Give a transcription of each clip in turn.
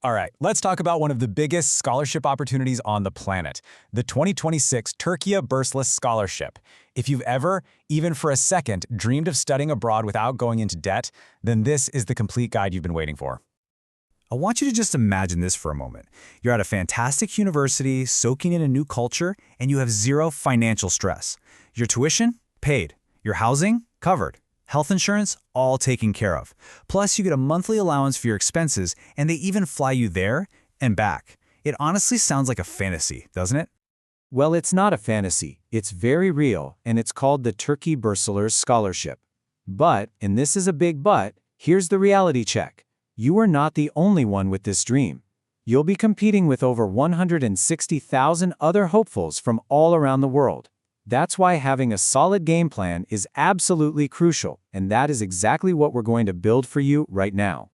All right, let's talk about one of the biggest scholarship opportunities on the planet, the 2026 Türkiye Bursları Scholarship. If you've ever, even for a second, dreamed of studying abroad without going into debt, then this is the complete guide you've been waiting for. I want you to just imagine this for a moment. You're at a fantastic university, soaking in a new culture, and you have zero financial stress. Your tuition? Paid. Your housing? Covered. Health insurance, all taken care of. Plus, you get a monthly allowance for your expenses, and they even fly you there and back. It honestly sounds like a fantasy, doesn't it? Well, it's not a fantasy. It's very real, and it's called the Türkiye Bursları Scholarship. But, and this is a big but, here's the reality check. You are not the only one with this dream. You'll be competing with over 160,000 other hopefuls from all around the world. That's why having a solid game plan is absolutely crucial, and that is exactly what we're going to build for you right now.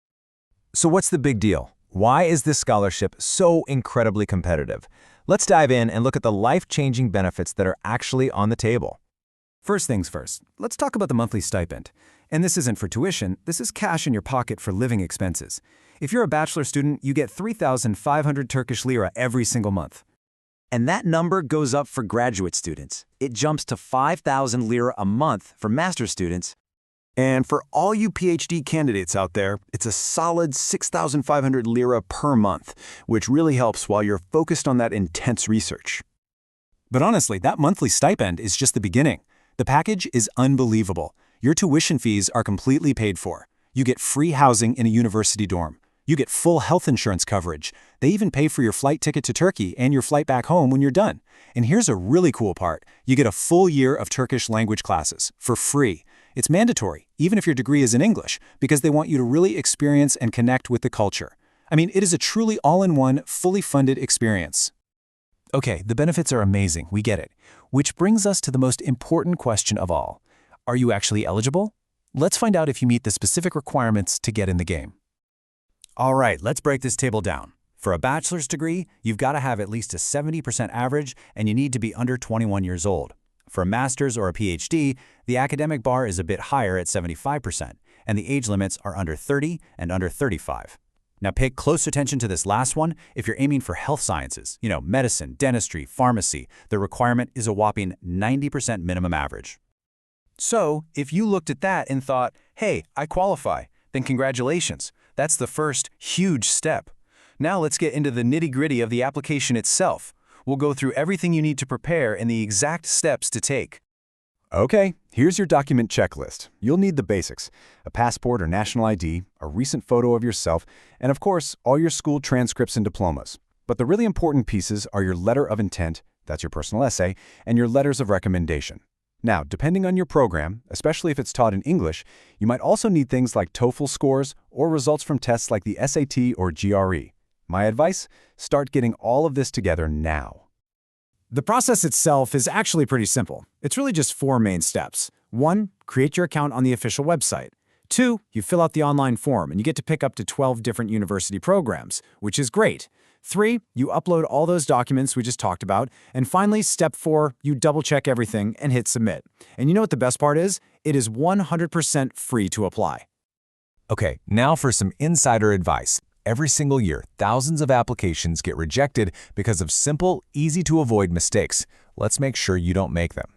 So what's the big deal? Why is this scholarship so incredibly competitive? Let's dive in and look at the life-changing benefits that are actually on the table. First things first, let's talk about the monthly stipend. And this isn't for tuition, this is cash in your pocket for living expenses. If you're a bachelor student, you get 3,500 Turkish lira every single month. And that number goes up for graduate students. It jumps to 5,000 lira a month for master's students. And for all you Ph.D. candidates out there, it's a solid 6,500 lira per month, which really helps while you're focused on that intense research. But honestly, that monthly stipend is just the beginning. The package is unbelievable. Your tuition fees are completely paid for. You get free housing in a university dorm. You get full health insurance coverage. They even pay for your flight ticket to Turkey and your flight back home when you're done. And here's a really cool part. You get a full year of Turkish language classes for free. It's mandatory, even if your degree is in English, because they want you to really experience and connect with the culture. I mean, it is a truly all-in-one, fully funded experience. Okay, the benefits are amazing, we get it. Which brings us to the most important question of all. Are you actually eligible? Let's find out if you meet the specific requirements to get in the game. All right, let's break this table down. For a bachelor's degree, you've got to have at least a 70% average, and you need to be under 21 years old. For a master's or a Ph.D., the academic bar is a bit higher at 75%, and the age limits are under 30 and under 35. Now pay close attention to this last one. If you're aiming for health sciences, medicine, dentistry, pharmacy, the requirement is a whopping 90% minimum average. So, if you looked at that and thought, hey, I qualify, then congratulations. That's the first huge step. Now let's get into the nitty-gritty of the application itself. We'll go through everything you need to prepare and the exact steps to take. Okay, here's your document checklist. You'll need the basics: a passport or national ID, a recent photo of yourself, and of course, all your school transcripts and diplomas. But the really important pieces are your letter of intent, that's your personal essay, and your letters of recommendation. Now, depending on your program, especially if it's taught in English, you might also need things like TOEFL scores or results from tests like the SAT or GRE. My advice? Start getting all of this together now. The process itself is actually pretty simple. It's really just 4 main steps. 1, create your account on the official website. 2, you fill out the online form and you get to pick up to 12 different university programs, which is great. 3, you upload all those documents we just talked about. And finally, step 4, you double-check everything and hit submit. And you know what the best part is? It is 100% free to apply. Okay, now for some insider advice. Every single year, thousands of applications get rejected because of simple, easy-to-avoid mistakes. Let's make sure you don't make them.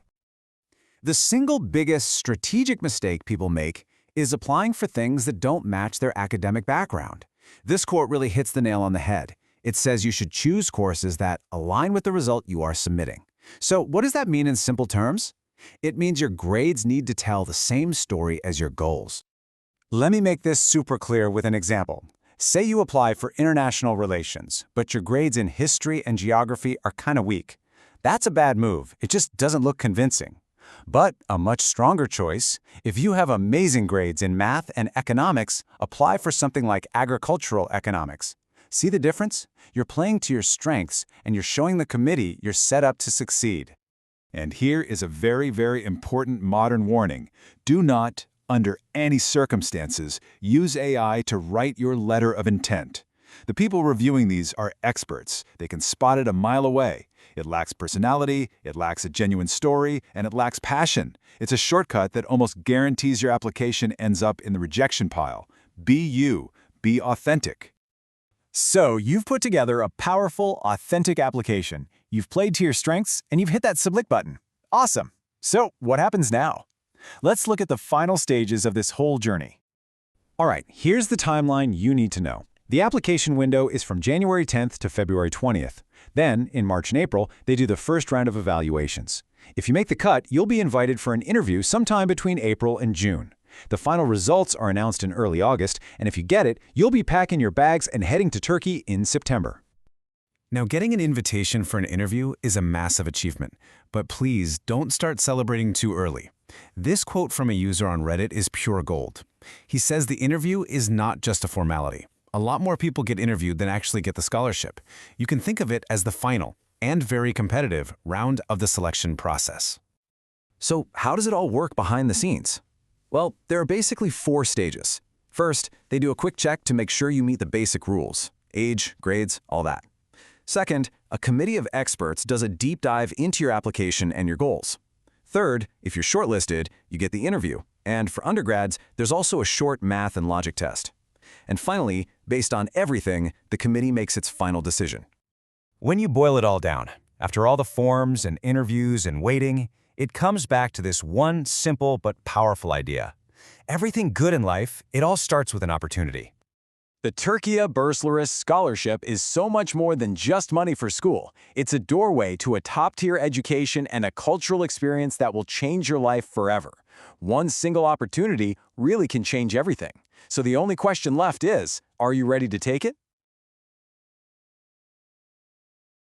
The single biggest strategic mistake people make is applying for things that don't match their academic background. This quote really hits the nail on the head. It says you should choose courses that align with the result you are submitting. So what does that mean in simple terms? It means your grades need to tell the same story as your goals. Let me make this super clear with an example. Say you apply for international relations, but your grades in history and geography are kind of weak. That's a bad move. It just doesn't look convincing. But a much stronger choice, if you have amazing grades in math and economics, apply for something like agricultural economics. See the difference? You're playing to your strengths, and you're showing the committee you're set up to succeed. And here is a very, very important modern warning. Do not, under any circumstances, use AI to write your letter of intent. The people reviewing these are experts. They can spot it a mile away. It lacks personality, it lacks a genuine story, and it lacks passion. It's a shortcut that almost guarantees your application ends up in the rejection pile. Be you. Be authentic. So you've put together a powerful, authentic application. You've played to your strengths, and you've hit that submit button. Awesome. So what happens now? Let's look at the final stages of this whole journey. All right, here's the timeline you need to know. The application window is from January 10th to February 20th. Then, in March and April, they do the first round of evaluations. If you make the cut, you'll be invited for an interview sometime between April and June. The final results are announced in early August, and if you get it, you'll be packing your bags and heading to Turkey in September. Now, getting an invitation for an interview is a massive achievement, but please don't start celebrating too early. This quote from a user on Reddit is pure gold. He says the interview is not just a formality. A lot more people get interviewed than actually get the scholarship. You can think of it as the final, and very competitive, round of the selection process. So how does it all work behind the scenes? Well, there are basically 4 stages. First, they do a quick check to make sure you meet the basic rules: age, grades, all that. Second, a committee of experts does a deep dive into your application and your goals. Third, if you're shortlisted, you get the interview. And for undergrads, there's also a short math and logic test. And finally, based on everything, the committee makes its final decision. When you boil it all down, after all the forms and interviews and waiting, it comes back to this one simple but powerful idea. Everything good in life, it all starts with an opportunity. The Türkiye Bursları scholarship is so much more than just money for school. It's a doorway to a top-tier education and a cultural experience that will change your life forever. One single opportunity really can change everything. So the only question left is, are you ready to take it?